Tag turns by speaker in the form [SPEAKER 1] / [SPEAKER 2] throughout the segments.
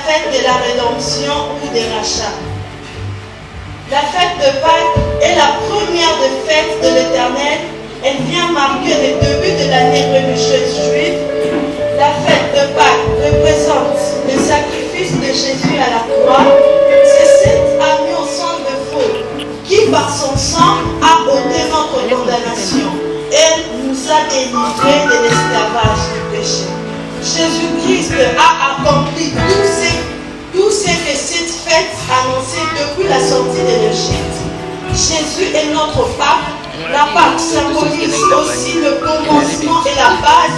[SPEAKER 1] fête de la rédemption ou des rachats. La fête de Pâques est la première des fêtes de l'Éternel. Elle vient marquer le début de l'année religieuse juive. La fête de Pâques représente le sacrifice de Jésus à la croix. C'est cet agneau sans défaut qui, par son sang, a ôté notre condamnation et nous a délivrés de l'esclavage du péché. Jésus-Christ a accompli tout ce que cette fête annonçait depuis la sortie de l'Égypte. Jésus est notre Pâque. La Pâque symbolise aussi le commencement et la base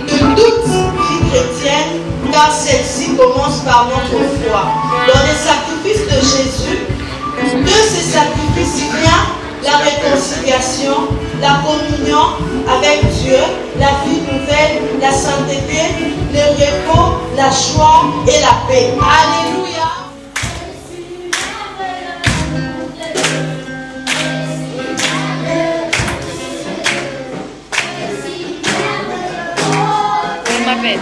[SPEAKER 1] de toute vie chrétienne, car celle-ci commence par notre foi. Dans les sacrifices de Jésus, de ces sacrifices vient la réconciliation, la communion avec Dieu, la vie nouvelle, la sainteté, le repos, la joie et la paix. Alléluia.
[SPEAKER 2] On m'appelle.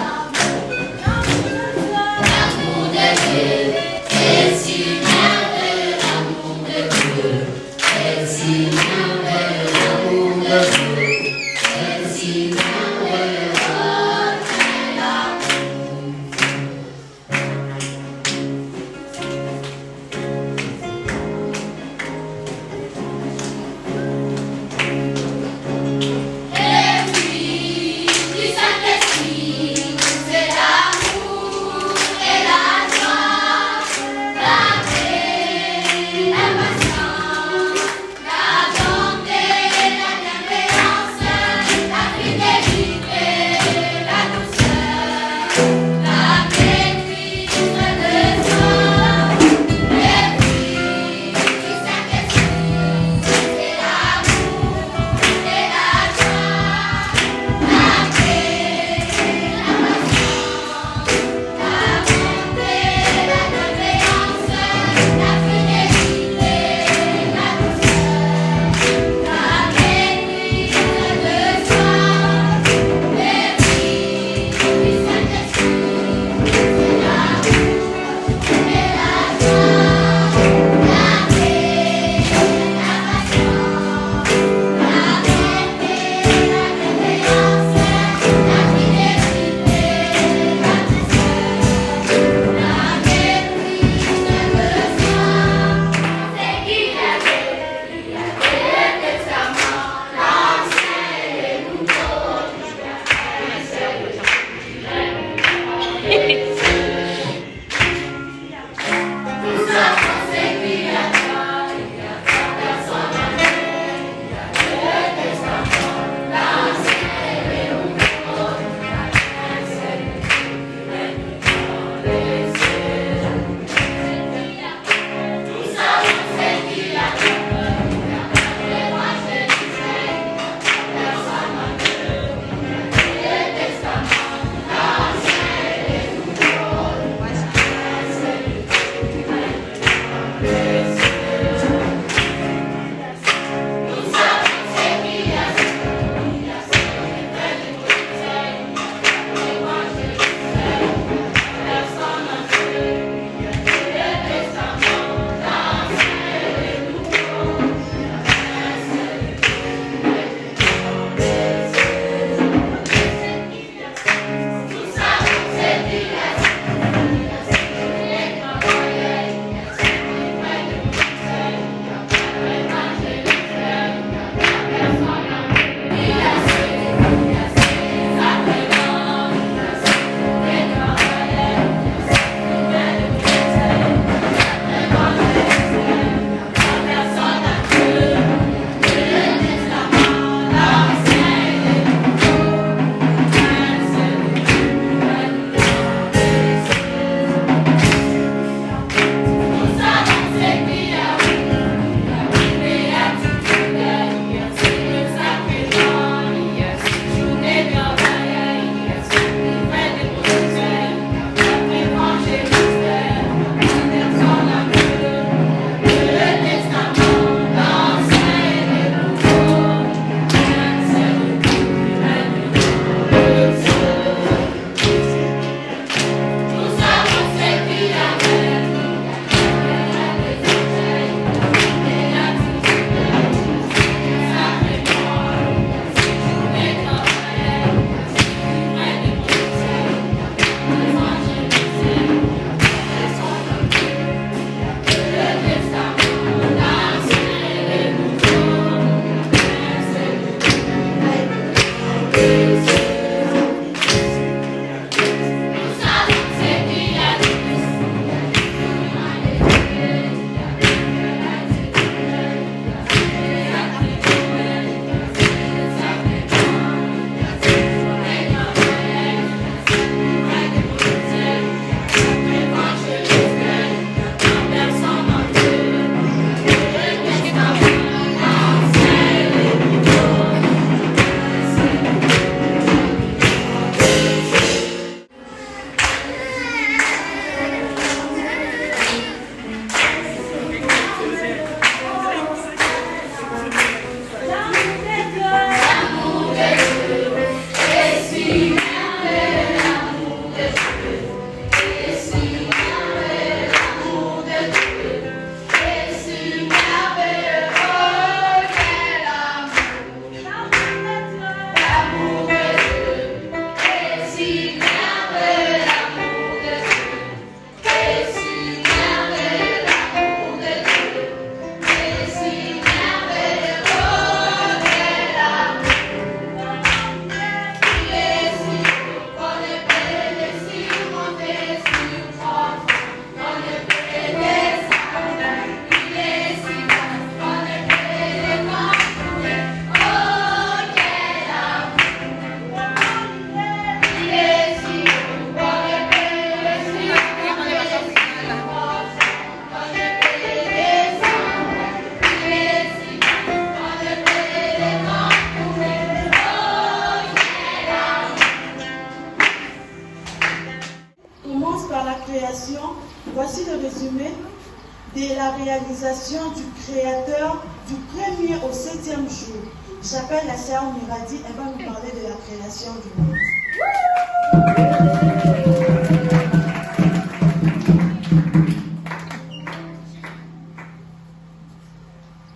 [SPEAKER 1] de la réalisation du Créateur du premier au 7e jour. J'appelle la sœur Miradi, elle va nous parler de la création du monde.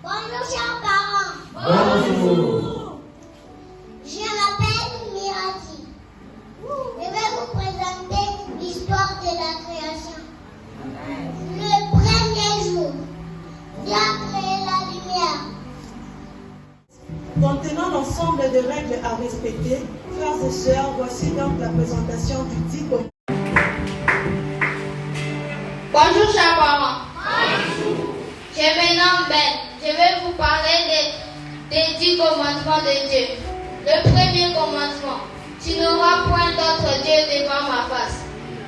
[SPEAKER 2] Bonjour chers parents.
[SPEAKER 3] Bonjour.
[SPEAKER 2] Je m'appelle Mirati. Je vais vous présenter l'histoire de la création. Le premier jour, Dieu a créé la lumière.
[SPEAKER 1] Contenant l'ensemble de règles à respecter, frères et sœurs, voici donc la présentation du 10 commandements.
[SPEAKER 4] Bonjour chers parents. Bonjour. Je me nomme Ben. Je vais vous parler des 10 commandements de Dieu. Le premier commandement, tu n'auras point d'autre Dieu devant ma face.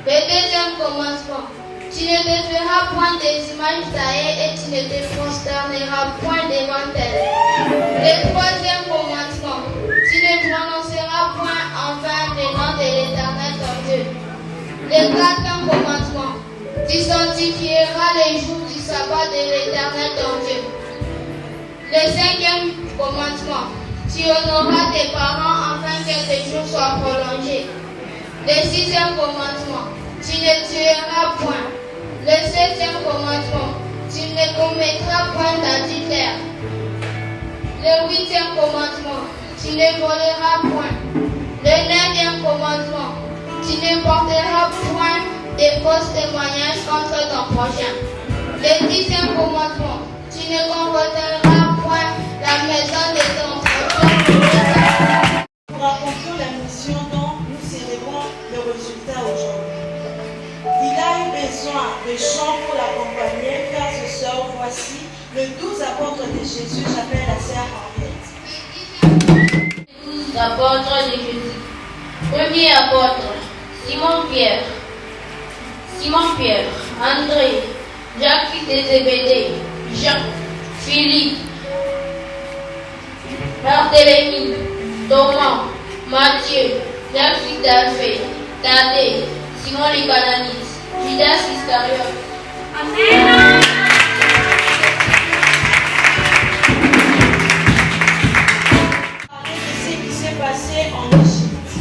[SPEAKER 4] Le deuxième commandement, tu ne te feras point des images taillées et tu ne te prosterneras point devant elles. Le troisième commandement, tu ne prononceras point en vain le nom de l'Éternel ton Dieu. Le quatrième commandement, tu sanctifieras les jours du sabbat de l'Éternel ton Dieu. Le cinquième commandement, tu honoreras tes parents afin que tes jours soient prolongés. Le sixième commandement, tu ne tueras point. Le septième commandement, tu ne commettras point d'adultère. Le huitième commandement, tu ne voleras point. Le neuvième commandement, tu ne porteras point de fausses témoignages contre ton prochain. Le dixième commandement, tu ne convoiteras point la maison de ton prochain.
[SPEAKER 1] Nous racontons la mission dont nous célébrons le résultat aujourd'hui. Il a eu besoin de chants pour l'accompagner. Frères et sœurs, voici le 12 apôtres de Jésus. J'appelle la sœur Henriette.
[SPEAKER 4] 12 apôtres de Jésus. Premier apôtre, Simon-Pierre, André, Jacques fils de Zébédée, Jean, Philippe, Barthélemy, Thomas, Matthieu, Jacques fils d'Alphée, Thaddée, Simon le Cananite, Judas Iscariote. Amen.
[SPEAKER 1] Parler de ce qui s'est passé en Égypte,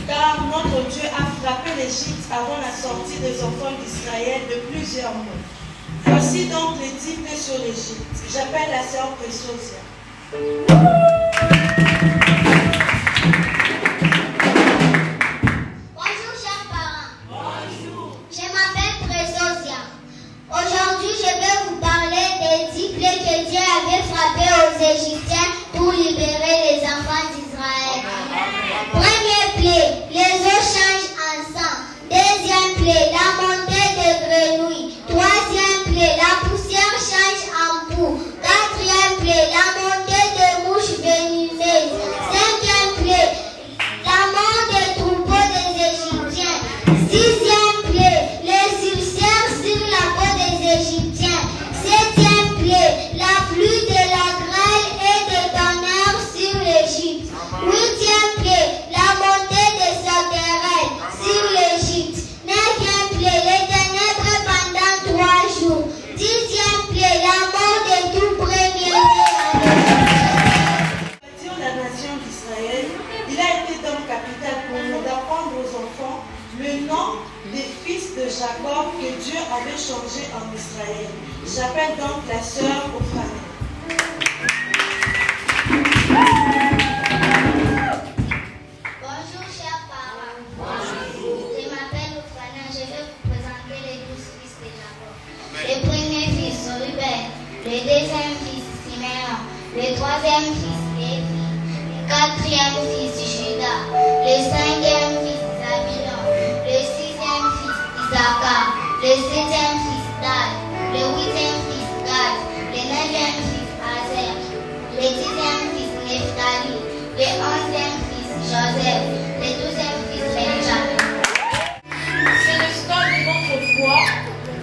[SPEAKER 1] car notre Dieu a frappé l'Égypte avant la sortie des enfants d'Israël de plusieurs mots. Voici donc les 10 plaies sur l'Égypte. J'appelle la sœur Préciosia.
[SPEAKER 2] Bonjour chers parents. Bonjour. Je m'appelle Préciosia. Aujourd'hui, je vais vous parler des 10 plaies que Dieu avait frappées aux Égyptiens pour libérer les enfants d'Israël. Première plaie, les eaux changent en sang. Deuxième plaie, la montée de grenouilles. Troisième plaie, la poussière change en boue. Quatrième plaie, la montée de mouches venimeuses. Cinquième plaie, la mort des troupeaux des Égyptiens. Sixième plaie, les ulcères sur la peau des Égyptiens. Septième plaie, la pluie de la grêle et des tonnerres sur l'Égypte. Huitième plaie, la montée des sauterelles sur l'Égypte. Neuvième plaie, les ténèbres pendant 3 jours. Dixième plaie, la mort de tout premier-né.
[SPEAKER 1] Sur la nation d'Israël, il a été donc capital pour nous d'apprendre aux enfants le nom des fils de Jacob que Dieu avait changé en Israël. J'appelle donc la sœur Ophanie.
[SPEAKER 2] Bonjour chers parents. Bonjour. Je m'appelle Ophanie. Je vais vous présenter les 12 fils de Jacob. Le premier fils, Ruben. Le deuxième fils, Siméon. Le troisième fils, Lévi. Le quatrième fils, Judas. Le cinquième fils, Zabulon. Le sixième fils, Issachar. Le septième fils, Dan. Le huitième fils, Gad. Le neuvième fils, Azer. Le dixième fils, Nephtali. Le onzième fils, Joseph. Le douzième fils, Benjamin.
[SPEAKER 1] C'est le stade de notre foi,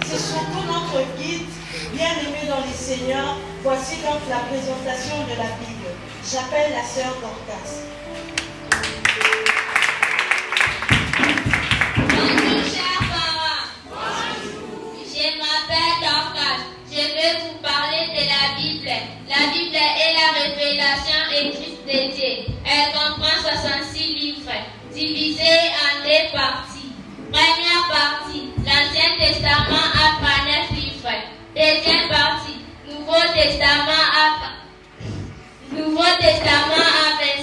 [SPEAKER 1] c'est surtout notre guide, bien-aimé dans les Seigneurs. Voici donc la présentation de la Bible. J'appelle la sœur Dorcas.
[SPEAKER 4] Bonjour chers parents. Bonjour. Je m'appelle Dorcas. Je maîtrise dédiée. Elle comprend 66 livres, divisés en 2 parties. Première partie, l'Ancien Testament a 9 livres. Deuxième partie, Nouveau Testament a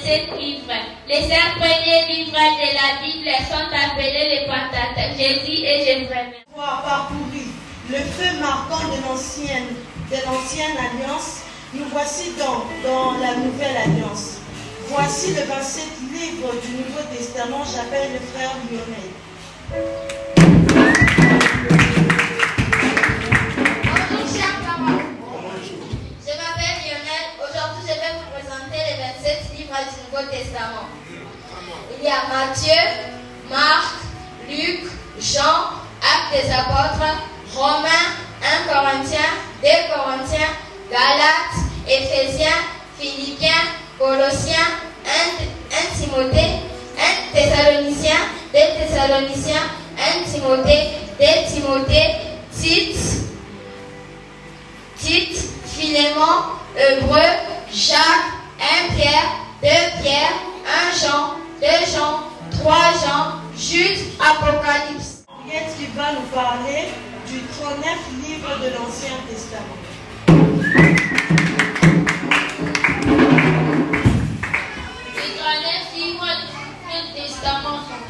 [SPEAKER 4] 27 livres. Les 5 premiers livres de la Bible sont appelés les Pentateuque, Jésus et Jérémie.
[SPEAKER 1] Pour parcourir le feu marquant de l'ancienne alliance, nous voici donc dans la nouvelle alliance. Voici le 27 livre du Nouveau Testament. J'appelle le frère Lionel.
[SPEAKER 4] Bonjour chers parents. Je m'appelle Lionel. Aujourd'hui je vais vous présenter les 27 livres du Nouveau Testament. Il y a Matthieu, Marc, Luc, Jean, Actes des Apôtres, Romains, 1 Corinthiens, 2 Corinthiens, Galates, Éphésiens, Philippiens, Colossiens, 1 Timothée, 1 Thessaloniciens, 2 Thessaloniciens, 1 Timothée, 2 Timothée, Tite, Philémon, Hébreu, Jacques, 1 Pierre, 2 Pierre, 1 Jean, 2 Jean, 3 Jean, Jude, Apocalypse.
[SPEAKER 1] Henriette qui va nous parler du 39 livre de l'Ancien Testament.
[SPEAKER 4] Les 39 livres du Nouveau Testament sont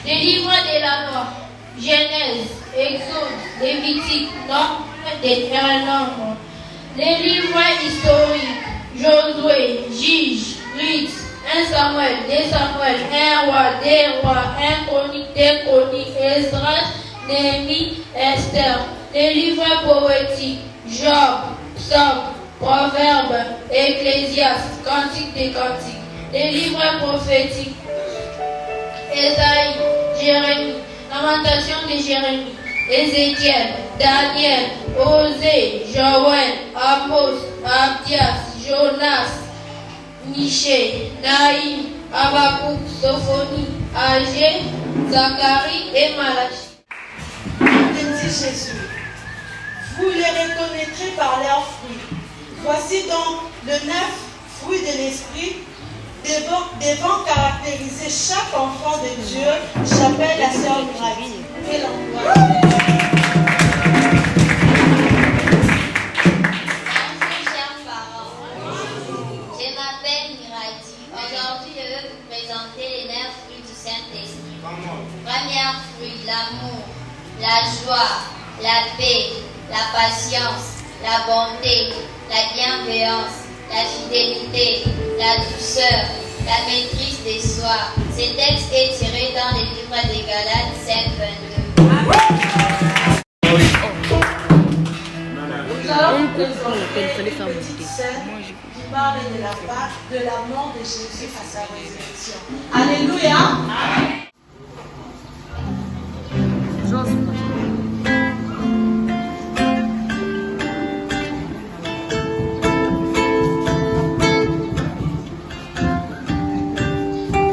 [SPEAKER 4] les livres de la loi, Genèse, Exode, Lévitique, Nombre, Deutéronome. Les livres historiques, Josué, Juge, Ruth, 1 Samuel, 2 Samuel, 1 roi, 2 rois, 1 chronique, 2 chroniques, Esdras, Néhémie, Esther. Les livres poétiques, Job, Psaume, Proverbes, Ecclésiaste, Cantique des Cantiques. Les livres prophétiques, Ésaïe, Jérémie, Lamentation de Jérémie, Ézéchiel, Daniel, Osée, Joël, Amos, Abdias, Jonas, Michée, Naïm, Habakkuk, Sophonie, Agé, Zacharie et Malachie.
[SPEAKER 1] Dit Jésus, vous les reconnaîtrez par leurs fruits. Voici donc le 9 fruits de l'esprit devant caractériser chaque enfant de Dieu. J'appelle la sœur Miraille. Quel endroit.
[SPEAKER 4] Bonjour chers parents. Je m'appelle Miraille. Aujourd'hui je vais vous présenter les 9 fruits du Saint-Esprit. Premier fruit, l'amour, la joie, la paix, la patience, la bonté, la bienveillance, la fidélité, la douceur, la maîtrise des soi. Ce texte est tiré dans les livres des Galates 5:22.
[SPEAKER 1] Nous allons présenter les petites scènes qui parlent de la mort de Jésus à sa résurrection. Alléluia.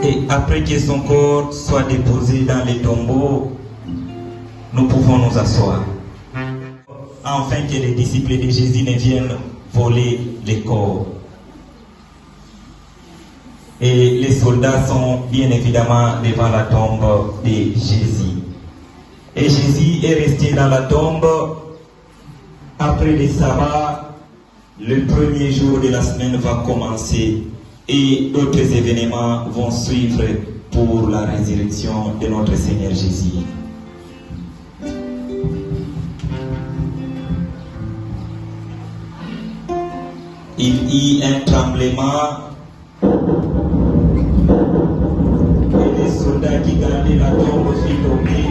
[SPEAKER 3] Et après que son corps soit déposé dans les tombeaux, nous pouvons nous asseoir. Afin que les disciples de Jésus ne viennent voler les corps. Et les soldats sont bien évidemment devant la tombe de Jésus. Et Jésus est resté dans la tombe après le sabbat. Le premier jour de la semaine va commencer. Et d'autres événements vont suivre pour la résurrection de notre Seigneur Jésus. Il y eut un tremblement et les soldats qui gardaient la tombe furent tombés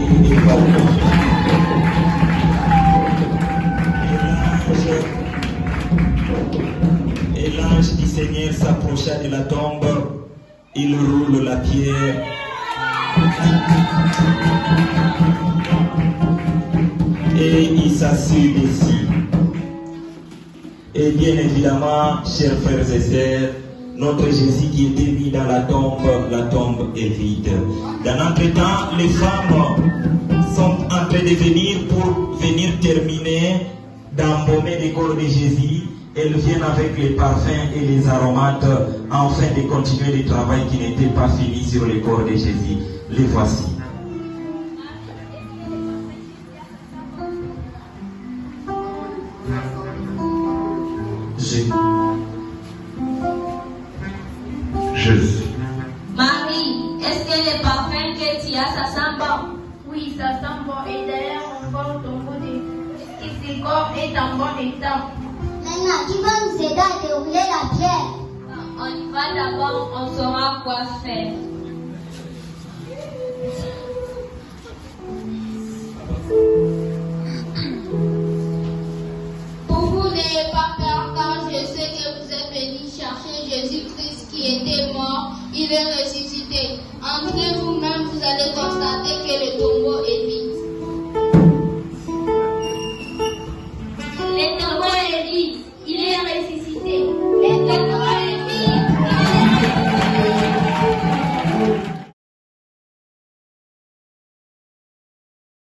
[SPEAKER 3] et et l'ange du Seigneur s'approcha de la tombe, il roule la pierre. Et il s'assied dessus. Et bien évidemment, chers frères et sœurs, notre Jésus qui était mis dans la tombe est vide. Dans notre temps, les femmes sont en train de venir pour venir terminer d'embaumer le corps de Jésus. elles viennent avec les parfums et les aromates afin de continuer le travail qui n'était pas fini sur le corps de Jésus. Les voici.
[SPEAKER 5] Jésus.
[SPEAKER 6] Marie, est-ce que le parfum que tu as, ça sent bon?
[SPEAKER 4] Oui, ça sent bon. Et d'ailleurs, on voit ton goût de ce corps est en bon état.
[SPEAKER 2] Maintenant, qui va nous aider à dérouler la pierre?
[SPEAKER 6] On y va d'abord, on saura quoi faire.
[SPEAKER 4] Pour vous, n'ayez pas peur, car je sais que vous êtes venus chercher Jésus-Christ qui était mort. Il est ressuscité.